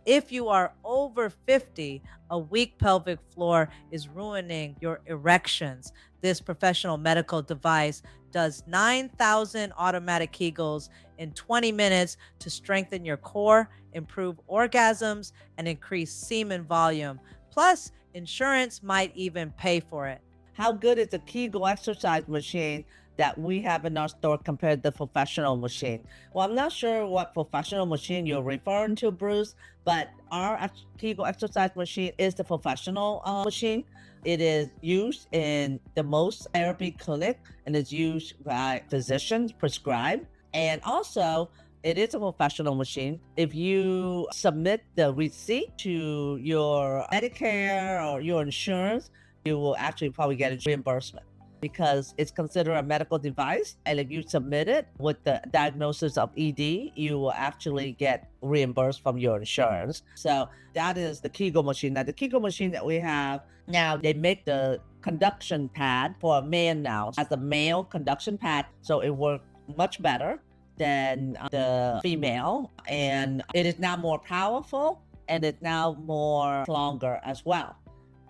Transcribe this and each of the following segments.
If you are over 50, a weak pelvic floor is ruining your erections. This professional medical device does 9,000 automatic Kegels in 20 minutes to strengthen your core, improve orgasms, and increase semen volume. Plus, insurance might even pay for it. How good is the Kegel exercise machine that we have in our store compared to the professional machine? Well, I'm not sure what professional machine you're referring to, Bruce, but our Kegel exercise machine is the professional machine. It is used in the most therapy clinic and is used by physicians prescribed. And also, it is a professional machine. If you submit the receipt to your Medicare or your insurance, you will actually probably get a reimbursement because it's considered a medical device. And if you submit it with the diagnosis of ED, you will actually get reimbursed from your insurance. So that is the Kegel machine. Now, the Kegel machine that we have now, they make the conduction pad for a man now as a male conduction pad. So it works much better than the female. And it is now more powerful and it's now more longer as well.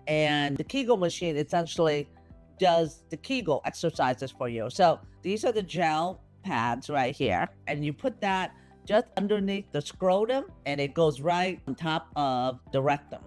And the Kegel machine essentially does the Kegel exercises for you. So these are the gel pads right here. And you put that just underneath the scrotum and it goes right on top of the rectum.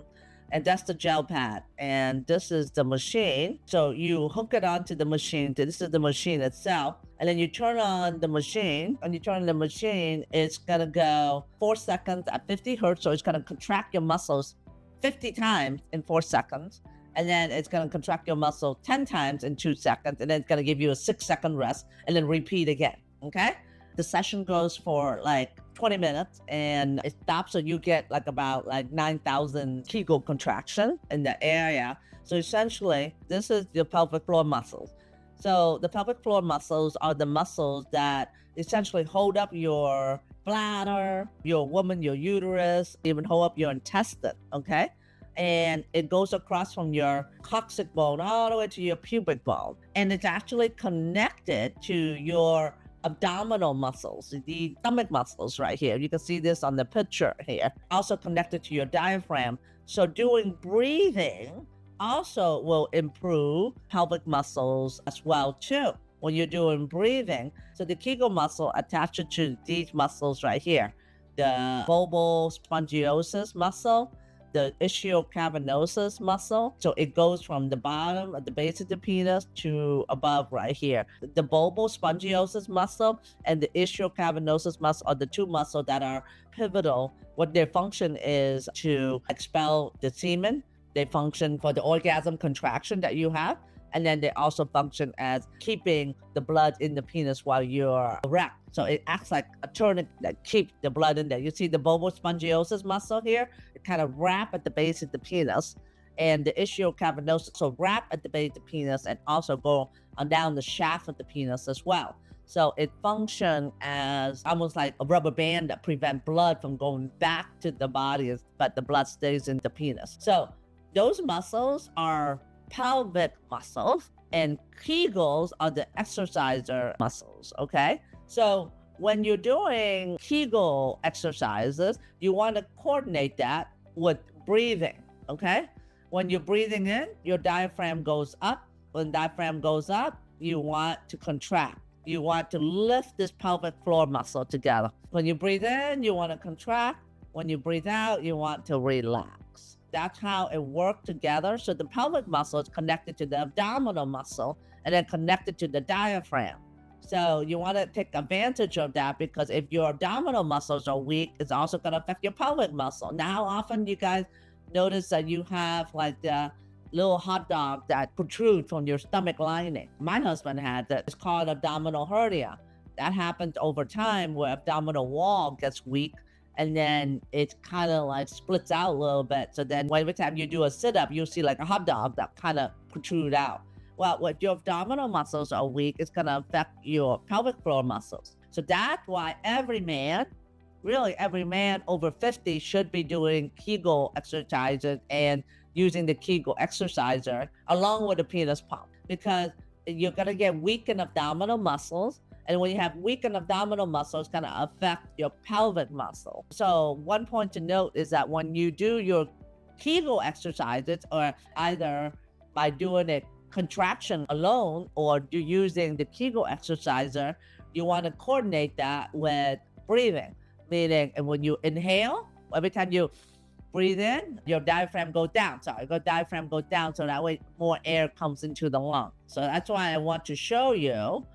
And that's the gel pad. And this is the machine. So you hook it onto the machine. This is the machine itself. And then you turn on the machine. And you turn on the machine, it's going to go 4 seconds at 50 hertz. So it's going to contract your muscles 50 times in 4 seconds. And then it's going to contract your muscle 10 times in 2 seconds. And then it's going to give you a 6-second rest and then repeat again. Okay. The session goes for like 20 minutes and it stops. So you get like about like 9,000 Kegel contraction in the area. So essentially, this is your pelvic floor muscles. So the pelvic floor muscles are the muscles that essentially hold up your bladder, your your uterus, even hold up your intestine, okay? And it goes across from your coccyx bone all the way to your pubic bone. And it's actually connected to your abdominal muscles, the stomach muscles right here. You can see this on the picture here. Also connected to your diaphragm. So doing breathing also will improve pelvic muscles as well too when you're doing breathing. So the Kegel muscle attached to these muscles right here, the vulval spongiosus muscle, the ischiocavernosus muscle. So it goes from the bottom at the base of the penis to above right here. The vulval spongiosus muscle and the ischiocavernosus muscle are the two muscles that are pivotal. What their function is to expel the semen. They function for the orgasm contraction that you have. And then they also function as keeping the blood in the penis while you're erect. So it acts like a tourniquet that keeps the blood in there. You see the vulval spongiosus muscle here? It kind of wrap at the base of the penis. And the ischiocavernosus, so wrap at the base of the penis and also go on down the shaft of the penis as well. So it functions as almost like a rubber band that prevents blood from going back to the body, but the blood stays in the penis. So those muscles are pelvic muscles and Kegels are the exerciser muscles, okay? So when you're doing Kegel exercises, you want to coordinate that with breathing, okay? When you're breathing in, your diaphragm goes up. When diaphragm goes up, you want to contract. You want to lift this pelvic floor muscle together. When you breathe in, you want to contract. When you breathe out, you want to relax. That's how it works together. So the pelvic muscle is connected to the abdominal muscle and then connected to the diaphragm. So you want to take advantage of that because if your abdominal muscles are weak, it's also going to affect your pelvic muscle. Now, often you guys notice that you have like the little hot dog that protrude from your stomach lining. My husband had that. It's called abdominal hernia. That happens over time where abdominal wall gets weak and then it kind of like splits out a little bit. So then every time you do a sit-up, you'll see like a hot dog that kind of protrude out. Well, when your abdominal muscles are weak, it's gonna affect your pelvic floor muscles. So that's why every man, really every man over 50 should be doing Kegel exercises and using the Kegel exerciser along with the penis pump because you're gonna get weakened abdominal muscles And when you have weakened abdominal muscle, it's going to affect your pelvic muscle. So one point to note is that when you do your Kegel exercises, or either by doing a contraction alone or you using the Kegel exerciser, you want to coordinate that with breathing. Meaning, and when you inhale, every time you breathe in, your diaphragm goes down. Your diaphragm goes down, so that way more air comes into the lung. So that's why I want to show you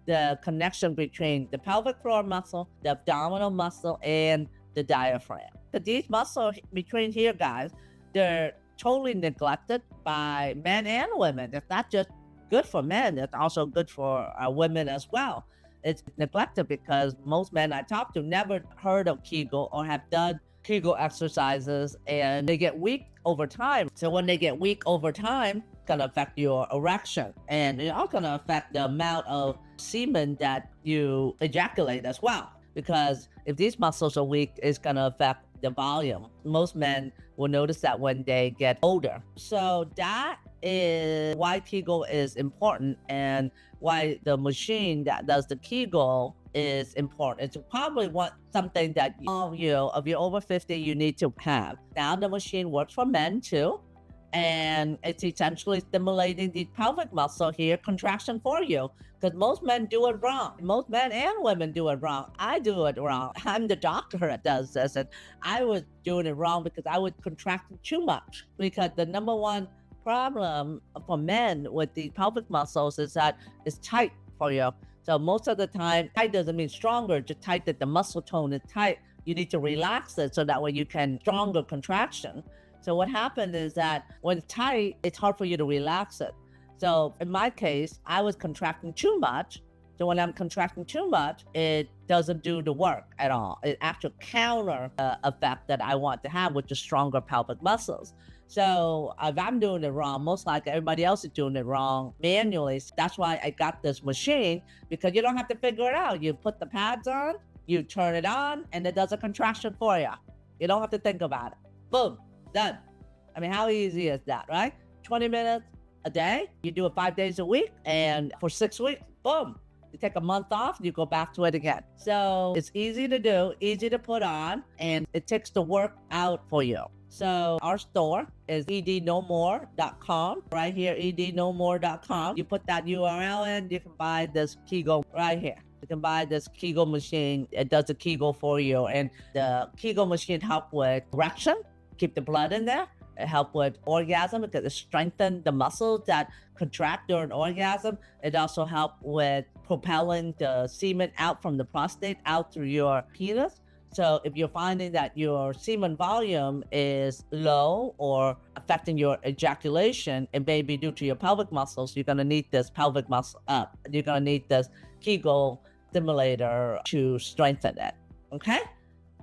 the connection between the pelvic floor muscle, the abdominal muscle, and the diaphragm. But these muscles between here, guys, they're totally neglected by men and women. It's not just good for men, it's also good for women as well. It's neglected because most men I talk to never heard of Kegel or have done Kegel exercises, and they get weak over time. So when they get weak over time, it's gonna affect your erection, and it's also gonna affect the amount of semen that you ejaculate as well. Because if these muscles are weak, it's gonna affect the volume. Most men will notice that when they get older. So that is why Kegel is important, and why the machine that does the Kegel is important. It's probably something that all you, if you're over 50, you need to have. Now the machine works for men too, and it's essentially stimulating the pelvic muscle here, contraction for you, because most men do it wrong. Most men and women do it wrong. I do it wrong. I'm the doctor that does this, and I was doing it wrong because I was contracting too much. Because the number one problem for men with the pelvic muscles is that it's tight for you. So most of the time, tight doesn't mean stronger, just tight that the muscle tone is tight. You need to relax it so that way you can stronger contraction. So what happened is that when it's tight, it's hard for you to relax it. So in my case, I was contracting too much. So when I'm contracting too much, it doesn't do the work at all. It actually counter effect that I want to have, which is stronger pelvic muscles. So if I'm doing it wrong, most likely everybody else is doing it wrong manually. That's why I got this machine, because you don't have to figure it out. You put the pads on, you turn it on, and it does a contraction for you. You don't have to think about it. Boom, done. I mean, how easy is that, right? 20 minutes a day, you do it 5 days a week, and for 6 weeks, boom. You take a month off, you go back to it again. So it's easy to do, easy to put on, and it takes the work out for you. So our store is ednomore.com, right here, ednomore.com. You put that URL in, you can buy this Kegel right here. You can buy this Kegel machine. It does the Kegel for you. And the Kegel machine helps with erection, keep the blood in there. It helps with orgasm because it strengthens the muscles that contract during orgasm. It also helps with propelling the semen out from the prostate, out through your penis. So if you're finding that your semen volume is low or affecting your ejaculation, it may be due to your pelvic muscles. You're going to need this pelvic muscle up. You're going to need this Kegel stimulator to strengthen it. Okay?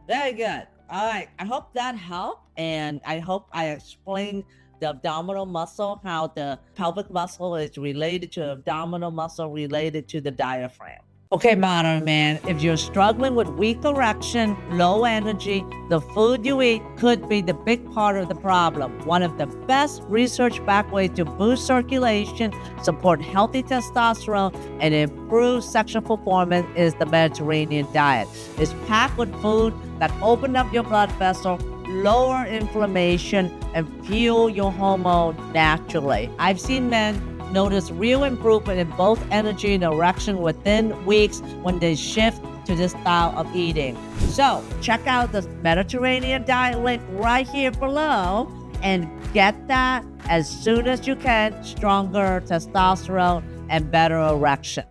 Very good. All right. I hope that helped. And I hope I explained the abdominal muscle, how the pelvic muscle is related to the abdominal muscle, related to the diaphragm. Okay, modern man, if you're struggling with weak erection, low energy, the food you eat could be the big part of the problem. One of the best research-backed ways to boost circulation, support healthy testosterone, and improve sexual performance is the Mediterranean diet. It's packed with food that open up your blood vessel, lower inflammation, and fuel your hormone naturally. I've seen men notice real improvement in both energy and erection within weeks when they shift to this style of eating. So check out the Mediterranean diet link right here below and get that as soon as you can. Stronger testosterone and better erection.